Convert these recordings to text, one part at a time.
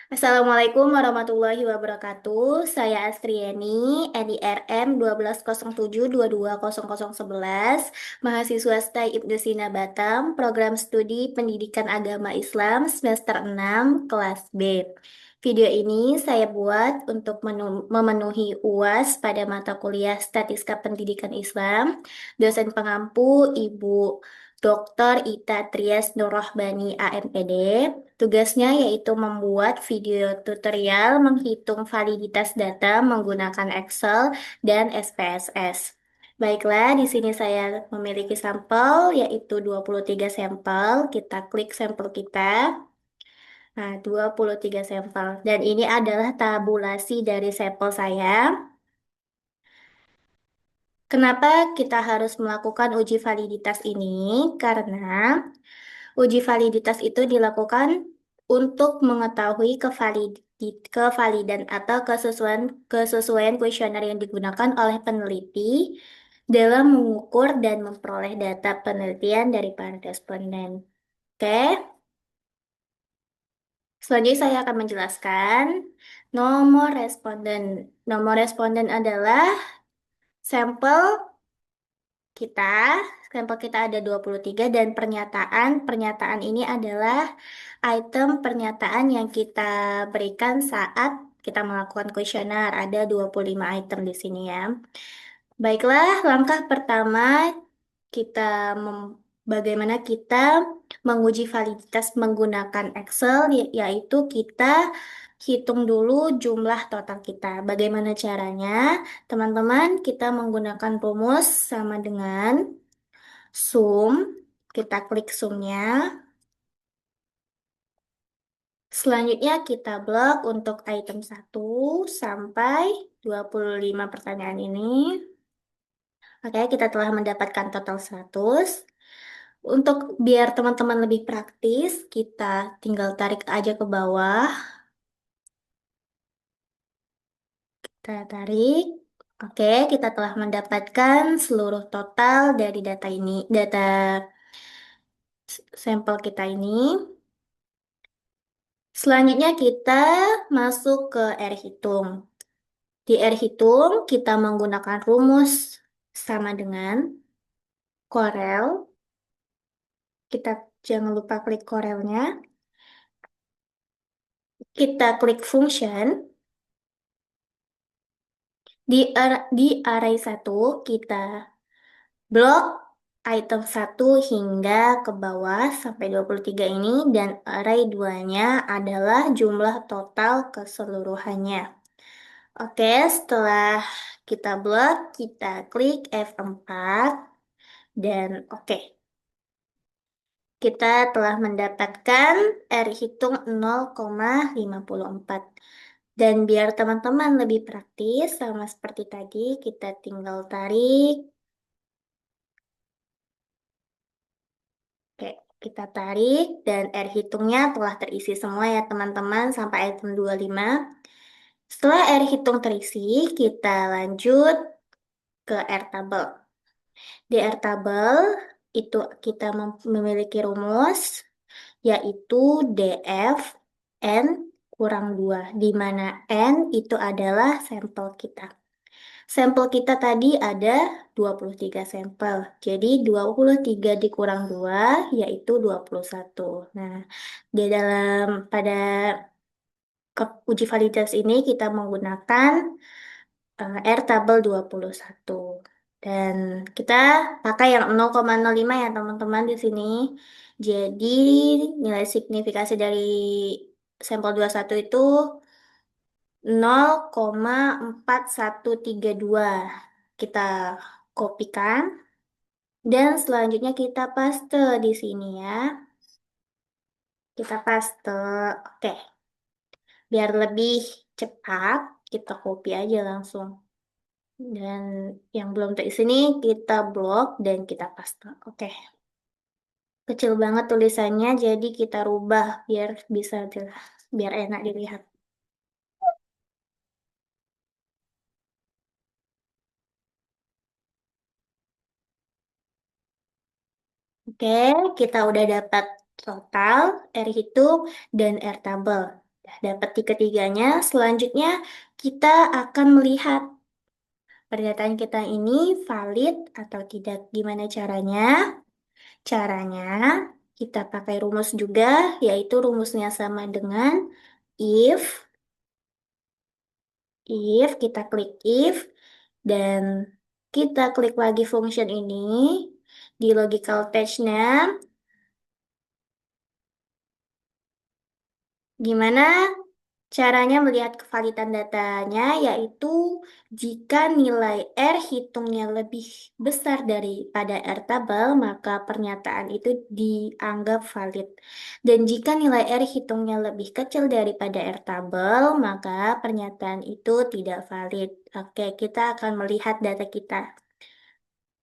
Assalamualaikum warahmatullahi wabarakatuh. Saya Astriani, NIRM 1207220011, mahasiswa STAI Ibnu Sina Batam, program studi Pendidikan Agama Islam semester 6, kelas B. Video ini saya buat untuk memenuhi UAS pada mata kuliah Statistika Pendidikan Islam. Dosen pengampu Ibu Dr. Ita Trias Nurrohbani AMPD. Tugasnya yaitu membuat video tutorial menghitung validitas data menggunakan Excel dan SPSS. Baiklah, di sini saya memiliki sampel yaitu 23 sampel. Kita klik sampel kita. Nah, 23 sampel. Dan ini adalah tabulasi dari sampel saya. Kenapa kita harus melakukan uji validitas ini? Karena uji validitas itu dilakukan untuk mengetahui kevalidan atau kesesuaian kuesioner yang digunakan oleh peneliti dalam mengukur dan memperoleh data penelitian dari para responden. Oke, selanjutnya saya akan menjelaskan nomor responden. Nomor responden adalah sampel kita, sampel kita ada 23 dan pernyataan ini adalah item pernyataan yang kita berikan saat kita melakukan kuesioner. Ada 25 item di sini ya. Baiklah, langkah pertama kita bagaimana kita menguji validitas menggunakan Excel, yaitu kita hitung dulu jumlah total kita. Bagaimana caranya? Teman-teman, kita menggunakan rumus sama dengan sum. Kita klik sumnya. Selanjutnya kita blok untuk item 1 sampai 25 pertanyaan ini. Oke, kita telah mendapatkan total 100. Untuk biar teman-teman lebih praktis, kita tinggal tarik aja ke bawah. Kita tarik. Oke, kita telah mendapatkan seluruh total dari data ini, data sampel kita ini. Selanjutnya kita masuk ke R hitung. Di R hitung kita menggunakan rumus sama dengan Corel. Kita jangan lupa klik Corelnya. Kita klik function. Di array 1 kita blok item 1 hingga ke bawah sampai 23 ini dan array 2-nya adalah jumlah total keseluruhannya. Oke, setelah kita blok, kita klik F4 dan oke. Kita telah mendapatkan R hitung 0,54. Dan biar teman-teman lebih praktis, sama seperti tadi, kita tinggal tarik. Oke, kita tarik dan R hitungnya telah terisi semua ya teman-teman sampai item 25. Setelah R hitung terisi, kita lanjut ke R tabel. Di R tabel itu kita memiliki rumus yaitu DF N kurang 2, di mana N itu adalah sampel kita. Sampel kita tadi ada 23 sampel. Jadi 23 dikurang 2 yaitu 21. Nah, di dalam pada uji validitas ini kita menggunakan R tabel 21. Dan kita pakai yang 0,05 ya teman-teman di sini. Jadi nilai signifikasi dari sampel 21 itu 0,4132. Kita kopikan dan selanjutnya kita paste di sini ya. Kita paste. Oke. Biar lebih cepat, kita copy aja langsung. Dan yang belum terisi ini kita blok dan kita paste. Oke. Kecil banget tulisannya, jadi kita rubah biar bisa biar enak dilihat. Oke, kita udah dapat total, R hitung, dan R tabel. Dapat ketiganya, selanjutnya kita akan melihat pernyataan kita ini valid atau tidak. Gimana caranya? Caranya kita pakai rumus juga, yaitu rumusnya sama dengan if, kita klik if, dan kita klik lagi function ini di logical test-nya. Gimana caranya melihat kevalidan datanya, yaitu jika nilai R hitungnya lebih besar daripada R tabel, maka pernyataan itu dianggap valid. Dan jika nilai R hitungnya lebih kecil daripada R tabel, maka pernyataan itu tidak valid. Oke, kita akan melihat data kita,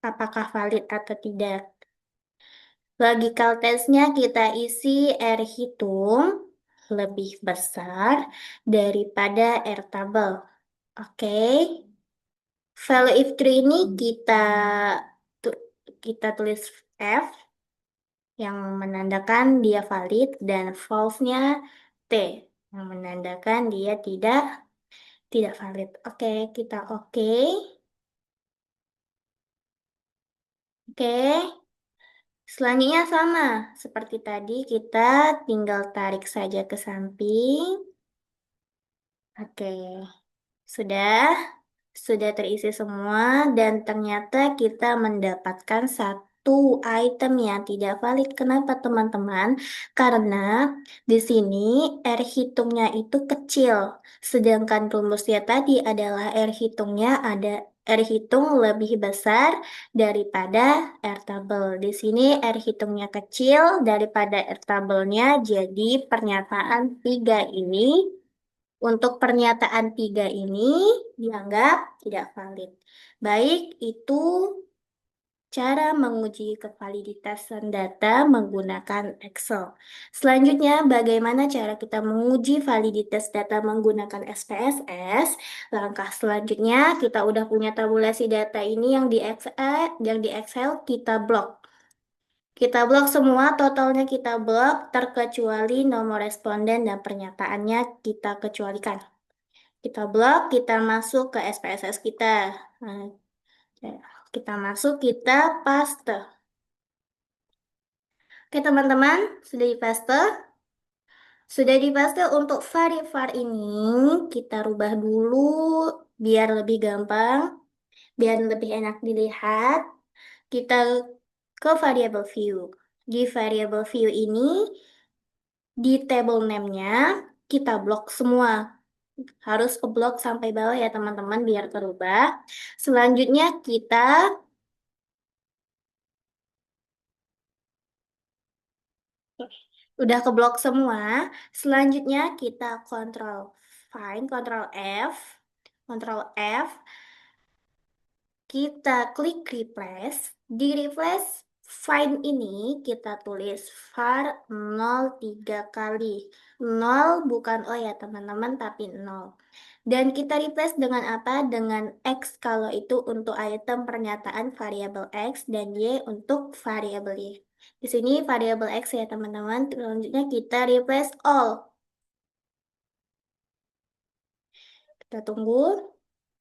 apakah valid atau tidak. Logical testnya kita isi R hitung lebih besar daripada R tabel. Oke. Value if true ini tu- kita tulis F yang menandakan dia valid dan false-nya T yang menandakan dia tidak valid. Oke, kita oke. Oke. Selanjutnya sama seperti tadi, kita tinggal tarik saja ke samping. Oke. Sudah terisi semua dan ternyata kita mendapatkan satu item yang tidak valid. Kenapa teman-teman? Karena di sini R hitungnya itu kecil, sedangkan rumusnya tadi adalah R hitung lebih besar daripada R tabel. Di sini R hitungnya kecil daripada R tabelnya, jadi pernyataan 3 ini untuk pernyataan 3 ini dianggap tidak valid. Baik, itu cara menguji kevaliditasan data menggunakan Excel. Selanjutnya, bagaimana cara kita menguji validitas data menggunakan SPSS? Langkah selanjutnya, kita udah punya tabulasi data ini yang di Excel kita blok. Kita blok semua, totalnya kita blok, terkecuali nomor responden dan pernyataannya kita kecualikan. Kita blok, kita masuk ke SPSS kita. Nah, ya, kita masuk, kita paste. Oke teman-teman, sudah di paste? Sudah di paste untuk var ini, kita rubah dulu biar lebih gampang, biar lebih enak dilihat. Kita ke variable view. Di variable view ini, di table name-nya, kita blok semua. Harus ke blok sampai bawah ya teman-teman biar terubah. Selanjutnya kita udah ke blok semua. Selanjutnya kita Ctrl F, Ctrl F, kita klik replace. Di replace find ini kita tulis var 03 kali. 0 bukan O ya teman-teman, tapi 0. Dan kita replace dengan apa? Dengan X kalau itu untuk item pernyataan variabel X dan Y untuk variabel Y. Di sini variabel X ya teman-teman. Selanjutnya kita replace all. Kita tunggu.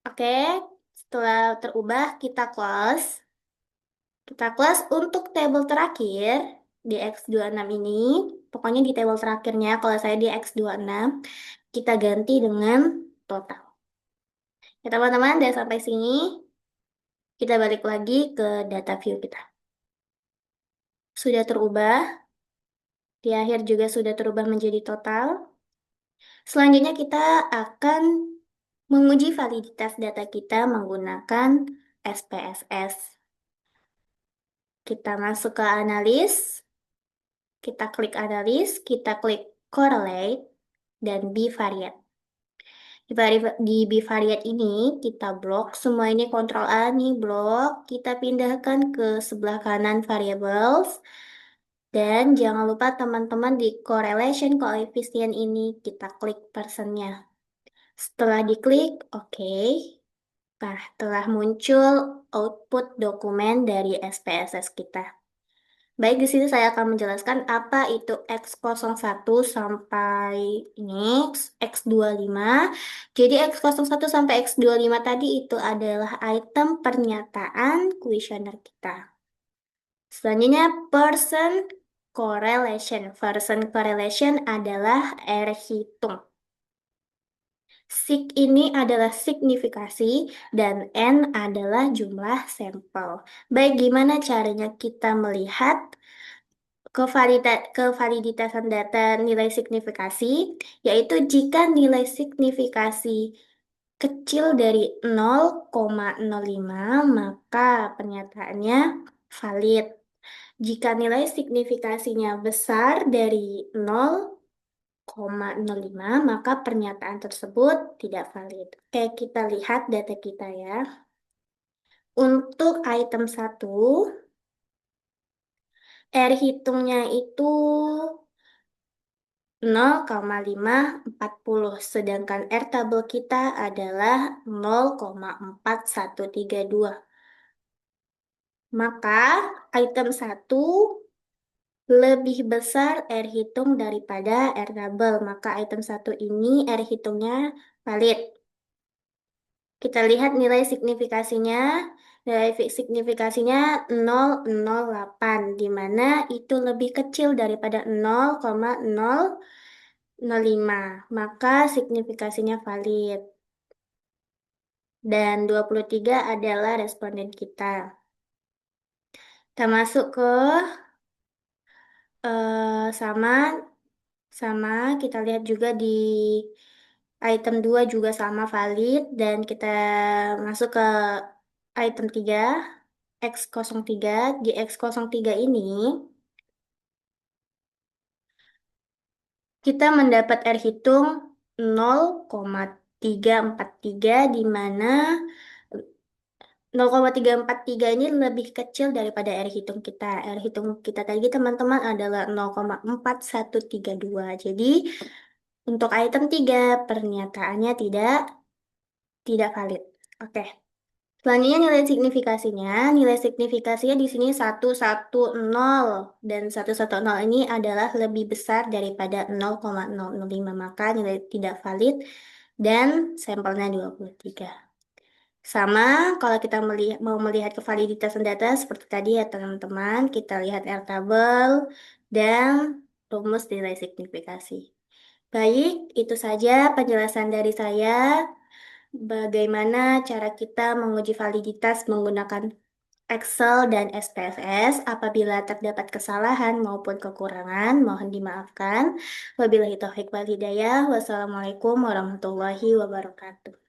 Oke, setelah terubah kita close. Kita close untuk tabel terakhir di X26 ini. Pokoknya di tabel terakhirnya, kalau saya di X26, kita ganti dengan total. Ya teman-teman, udah sampai sini. Kita balik lagi ke data view kita. Sudah terubah. Di akhir juga sudah terubah menjadi total. Selanjutnya kita akan menguji validitas data kita menggunakan SPSS. Kita masuk ke analis, kita klik analis, kita klik correlate, dan bivariate. Di bivariate ini kita blok, semua ini Ctrl A nih blok, kita pindahkan ke sebelah kanan variables, dan jangan lupa teman-teman di correlation coefficient ini kita klik persennya. Setelah diklik, oke. Nah, telah muncul output dokumen dari SPSS kita. Baik, di sini saya akan menjelaskan apa itu X01 sampai ini X25. Jadi X01 sampai X25 tadi itu adalah item pernyataan kuesioner kita. Selanjutnya person correlation. Person correlation adalah R hitung. Sig ini adalah signifikasi dan N adalah jumlah sampel. Baik, gimana caranya kita melihat kevaliditasan data nilai signifikasi, yaitu jika nilai signifikasi kecil dari 0,05, maka pernyataannya valid. Jika nilai signifikasinya besar dari 0,05, maka pernyataan tersebut tidak valid. Oke, kita lihat data kita ya. Untuk item 1, R hitungnya itu 0,540, sedangkan R tabel kita adalah 0,4132. Maka item 1 lebih besar R hitung daripada R tabel. Maka item 1 ini R hitungnya valid. Kita lihat nilai signifikasinya. Nilai signifikasinya 0,08, di mana itu lebih kecil daripada 0,005. Maka signifikasinya valid. Dan 23 adalah responden kita. Kita masuk ke sama sama kita lihat juga di item 2 juga sama valid, dan kita masuk ke item 3 X03. Di X03 ini kita mendapat R hitung 0,343, di mana 0,343 ini lebih kecil daripada R hitung kita. R hitung kita tadi teman-teman adalah 0,4132. Jadi untuk item 3 pernyataannya tidak valid. Oke. Selanjutnya nilai signifikasinya. Nilai signifikasinya di sini 110, dan 110 ini adalah lebih besar daripada 0,005, maka nilai tidak valid dan sampelnya 23. Sama kalau kita mau melihat kevaliditasan data seperti tadi ya teman-teman, kita lihat R tabel dan rumus nilai signifikasi. Baik, itu saja penjelasan dari saya. Bagaimana cara kita menguji validitas menggunakan Excel dan SPSS. Apabila terdapat kesalahan maupun kekurangan, mohon dimaafkan. Wabillahi taufiq wal hidayah. Wassalamualaikum warahmatullahi wabarakatuh.